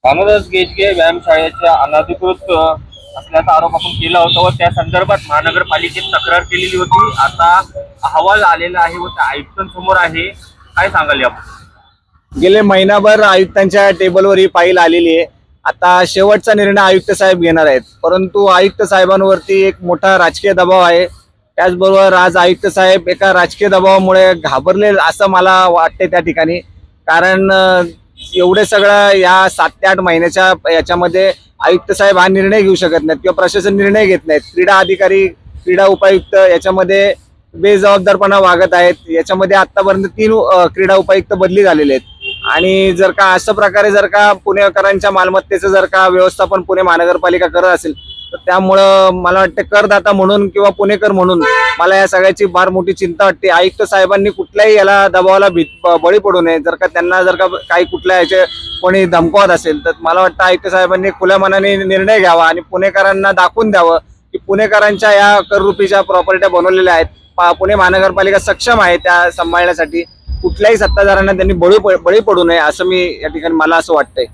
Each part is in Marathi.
भानुदास गेजगे व्यायामशाळेच्या अनधिकृत असल्याचा आरोप आपण केला होता व त्या संदर्भात महानगरपालिकेत तक्रार केलेली होती। आता अहवाल आलेला आहे व त्या आयुक्तांसमोर आहे। काय सांगाल याबद्दल? गेले महिनाभर आयुक्तांच्या टेबलवर ही फाईल आलेली आहे। आता शेवटचा निर्णय आयुक्त साहेब घेणार आहेत, परंतु आयुक्त साहेबांवरती एक मोठा राजकीय दबाव आहे। त्याचबरोबर आज आयुक्त साहेब एका राजकीय दबावामुळे घाबरले असं मला वाटते त्या ठिकाणी। कारण एवढे सगळं या 7 ते 8 महिन्याच्या याच्यामध्ये आयुक्त साहेब हा निर्णय घेऊ शकत नाहीत किंवा प्रशासन निर्णय घेत नाहीत। क्रीडा अधिकारी, क्रीडा उपायुक्त याच्यामध्ये बेजबाबदारपणा वागत आहेत। याच्यामध्ये आतापर्यंत 3 क्रीडा उपायुक्त बदली झालेले आहेत। आणि जर का अशा प्रकारे जर का पुणेकरांच्या मालमत्तेचं जर का व्यवस्थापन पुणे महानगरपालिका करत असेल तर त्यामुळं मला वाटतं करदाता म्हणून किंवा पुणेकर म्हणून मला या सगळ्याची फार मोठी चिंता वाटते। आयुक्त साहेबांनी कुठल्याही याला दबावाला बळी पडू नये। जर का त्यांना जर का काही कुठल्या याचे कोणी धमकावत असेल तर मला वाटतं आयुक्त साहेबांनी खुल्या मनाने निर्णय घ्यावा आणि पुणेकरांना दाखवून द्यावं की पुणेकरांच्या या कररुपीच्या प्रॉपर्ट्या बनवलेल्या आहेत। पुणे महानगरपालिका सक्षम आहे त्या सांभाळण्यासाठी। कुठल्याही सत्ताधाऱ्यांना त्यांनी बळी पडू नये असं मी या ठिकाणी मला असं वाटतंय।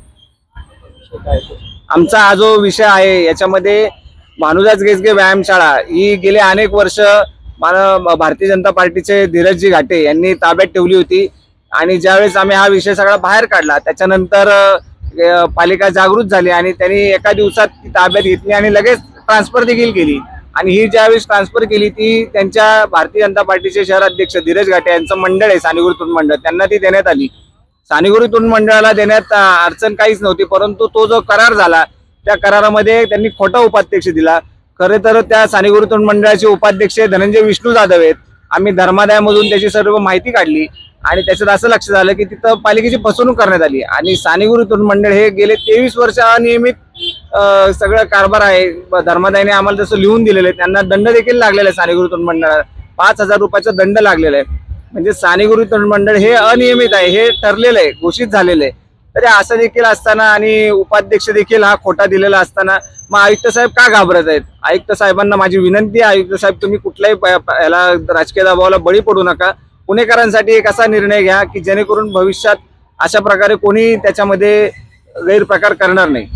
आमचा हा जो विषय आहे याच्यामध्ये भानुदास गेजगे व्यायामशाळा ही गेले अनेक वर्ष भारतीय जनता पार्टीचे धीरजजी घाटे यांनी ताब्यात ठेवली होती। आणि ज्यावेळेस आम्ही हा विषय सगळा बाहेर काढला त्याच्यानंतर पालिका जागृत झाली आणि त्यांनी एका दिवसात ती ताब्यात घेतली आणि लगेच ट्रान्सफर देखील केली। आणि ही ज्यावेळेस ट्रान्सफर केली ती त्यांच्या भारतीय जनता पार्टीचे शहर अध्यक्ष धीरज घाटे यांचं मंडळ आहे सानेगुरी तृण मंडळ, त्यांना ती देण्यात आली। सानेगुरी तृण मंडळाला देण्यात अडचण काहीच नव्हती, परंतु तो जो करार झाला त्या करारामध्ये त्यांनी खोटा उपाध्यक्ष दिला। खरे तर त्या सानेगुरी तृण मंडळाचे उपाध्यक्ष धनंजय विष्णू जाधव आहेत। आम्ही धर्मादायामधून त्याची सर्व माहिती काढली आणि त्याच्यात असं लक्षात आलं की तिथं पालिकेची फसवणूक करण्यात आली। आणि सानेगुरी तृण मंडळ हे गेले 23 वर्ष अनियमित सगळं कारभार आहे। धर्मादायाने आम्हाला तसं लिहून दिलेलं आहे। त्यांना दंड देखील लागलेला आहे। सानेगुरी तृण मंडळाला 5,000 रुपयाचा दंड लागलेला आहे। म्हणजे सानेगुरी तृण मंडळ हे अनियमित आहे, हे ठरलेलं आहे, घोषित झालेलं आहे। तरी असं देखील असताना आणि उपाध्यक्ष देखील हा खोटा दिलेला असताना मग आयुक्त साहेब का घाबरत आहेत? आयुक्त साहेबांना माझी विनंती आहे, आयुक्त साहेब तुम्ही कुठल्याही याला राजकीय दबावाला बळी पडू नका। पुणेकरांसाठी एक असा निर्णय घ्या की जेणेकरून भविष्यात अशा प्रकारे कोणी त्याच्यामध्ये गैरप्रकार करणार नाही।